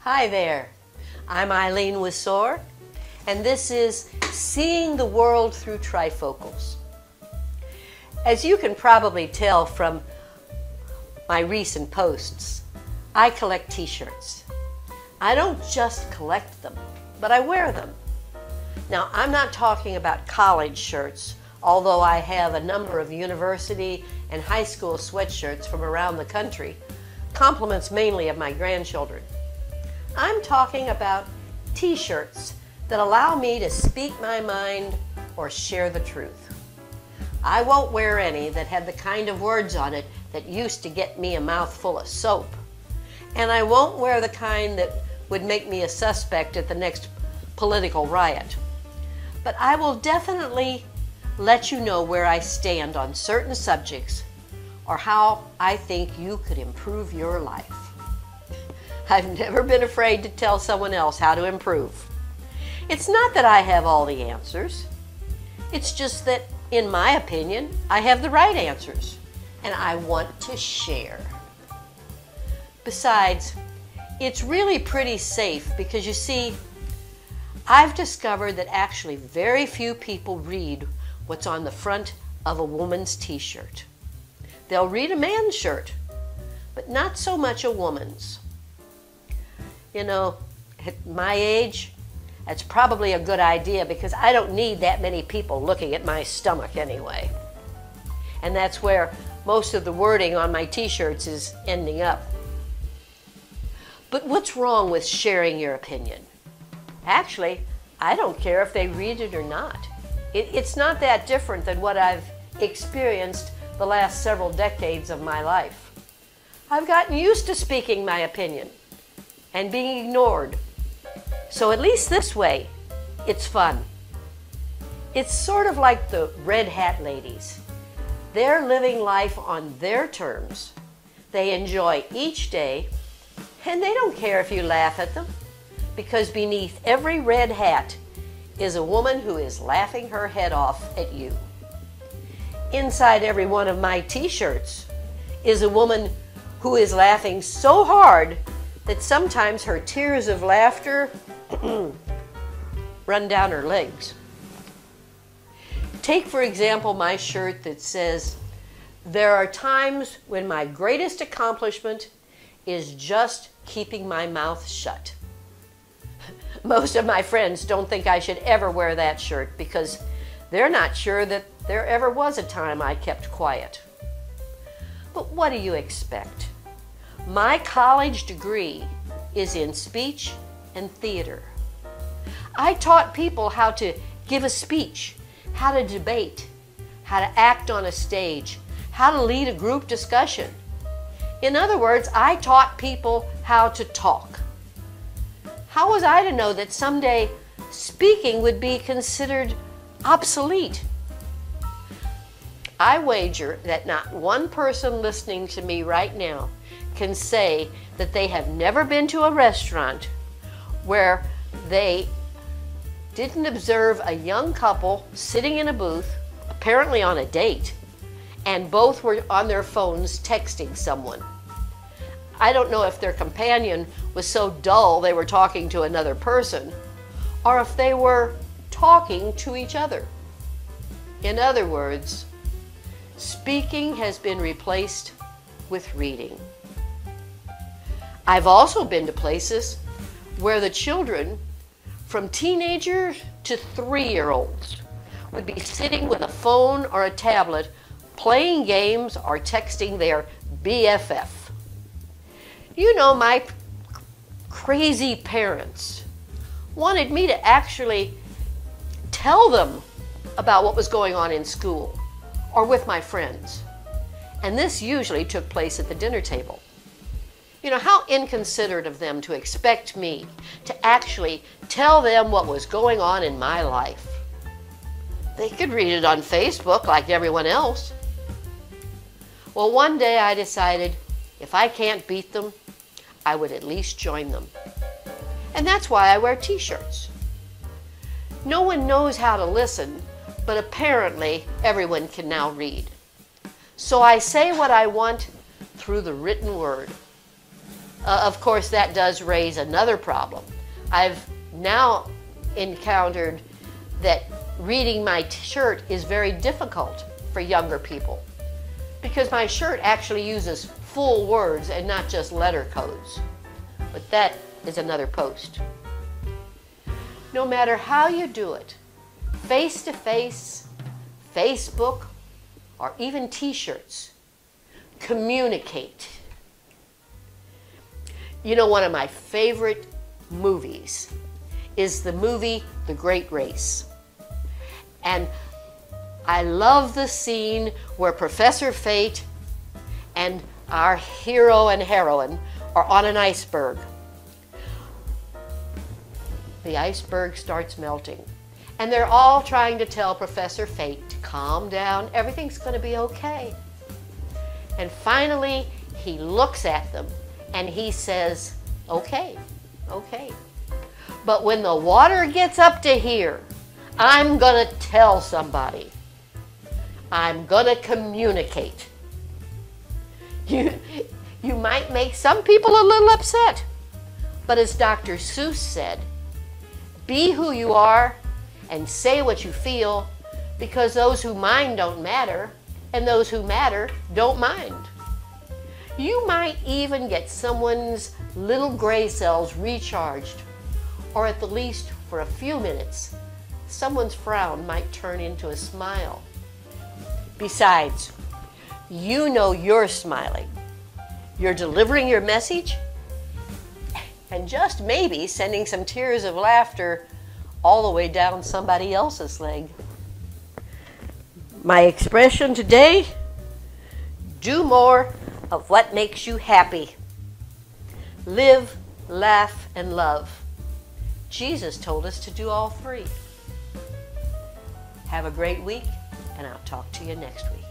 Hi there, I'm Eileen with SOAR, and this is Seeing the World Through Trifocals. As you can probably tell from my recent posts, I collect t-shirts. I don't just collect them, but I wear them. Now, I'm not talking about college shirts, although I have a number of university and high school sweatshirts from around the country, compliments mainly of my grandchildren. I'm talking about t-shirts that allow me to speak my mind or share the truth. I won't wear any that have the kind of words on it that used to get me a mouthful of soap. And I won't wear the kind that would make me a suspect at the next political riot. But I will definitely let you know where I stand on certain subjects or how I think you could improve your life. I've never been afraid to tell someone else how to improve. It's not that I have all the answers. It's just that, in my opinion, I have the right answers, and I want to share. Besides, it's really pretty safe because, you see, I've discovered that actually very few people read what's on the front of a woman's t-shirt. They'll read a man's shirt, but not so much a woman's. You know, at my age, that's probably a good idea because I don't need that many people looking at my stomach anyway. And that's where most of the wording on my t-shirts is ending up. But what's wrong with sharing your opinion? Actually, I don't care if they read it or not. It's not that different than what I've experienced the last several decades of my life. I've gotten used to speaking my opinion and being ignored. So at least this way, it's fun. It's sort of like the red hat ladies. They're living life on their terms. They enjoy each day, and they don't care if you laugh at them, because beneath every red hat is a woman who is laughing her head off at you. Inside every one of my t-shirts is a woman who is laughing so hard that sometimes her tears of laughter run down her legs. Take, for example, my shirt that says, "There are times when my greatest accomplishment is just keeping my mouth shut." Most of my friends don't think I should ever wear that shirt because they're not sure that there ever was a time I kept quiet. But what do you expect? My college degree is in speech and theater. I taught people how to give a speech, how to debate, how to act on a stage, how to lead a group discussion. In other words, I taught people how to talk. How was I to know that someday speaking would be considered obsolete? I wager that not one person listening to me right now can say that they have never been to a restaurant where they didn't observe a young couple sitting in a booth, apparently on a date, and both were on their phones texting someone. I don't know if their companion was so dull they were talking to another person, or if they were talking to each other. In other words, speaking has been replaced with reading. I've also been to places where the children, from teenagers to 3-year-olds, would be sitting with a phone or a tablet, playing games or texting their BFF. You know, my crazy parents wanted me to actually tell them about what was going on in school or with my friends. And this usually took place at the dinner table. You know, how inconsiderate of them to expect me to actually tell them what was going on in my life. They could read it on Facebook like everyone else. Well, one day I decided if I can't beat them, I would at least join them. And that's why I wear t-shirts. No one knows how to listen, but apparently everyone can now read. So I say what I want through the written word. Of course, that does raise another problem. I've now encountered that reading my shirt is very difficult for younger people because my shirt actually uses full words and not just letter codes. But that is another post. No matter how you do it, face-to-face, Facebook, or even t-shirts, communicate. You know, one of my favorite movies is the movie The Great Race. And I love the scene where Professor Fate and our hero and heroine are on an iceberg. The iceberg starts melting. And they're all trying to tell Professor Fate to calm down, everything's going to be okay. And finally, he looks at them and he says, okay, okay. But when the water gets up to here, I'm going to tell somebody. I'm going to communicate. You might make some people a little upset. But as Dr. Seuss said, be who you are and say what you feel, because those who mind don't matter, and those who matter don't mind. You might even get someone's little gray cells recharged, or at the least for a few minutes, someone's frown might turn into a smile. Besides, you know you're smiling. You're delivering your message, and just maybe sending some tears of laughter all the way down somebody else's leg. My expression today, do more of what makes you happy. Live, laugh, and love. Jesus told us to do all three. Have a great week, and I'll talk to you next week.